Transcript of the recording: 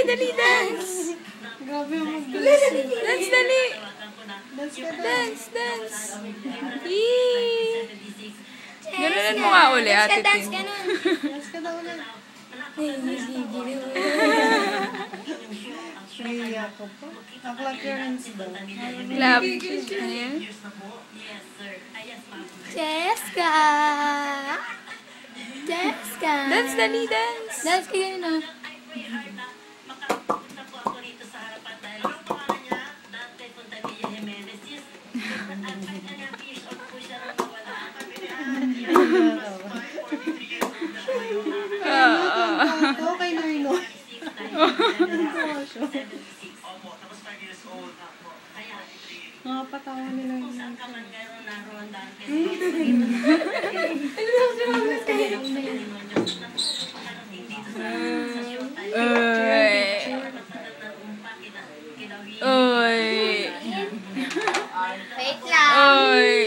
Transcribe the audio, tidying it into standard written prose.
dali, dance. Grabe yung mag-dance. Dance, dali. Dance ka daw. Dance, dance. Yee. Ganunan mo nga uli, Ate Tin. Dance ka daw ulit. Naiiyak ko po. Ako clearance daw. Clap. Ayan. Jessica! Jessica! Dance, dali, dance. Dance ka ganun ah. Okay na rin. Nakapatawa nila yun. Oy. Wait lang. Oy.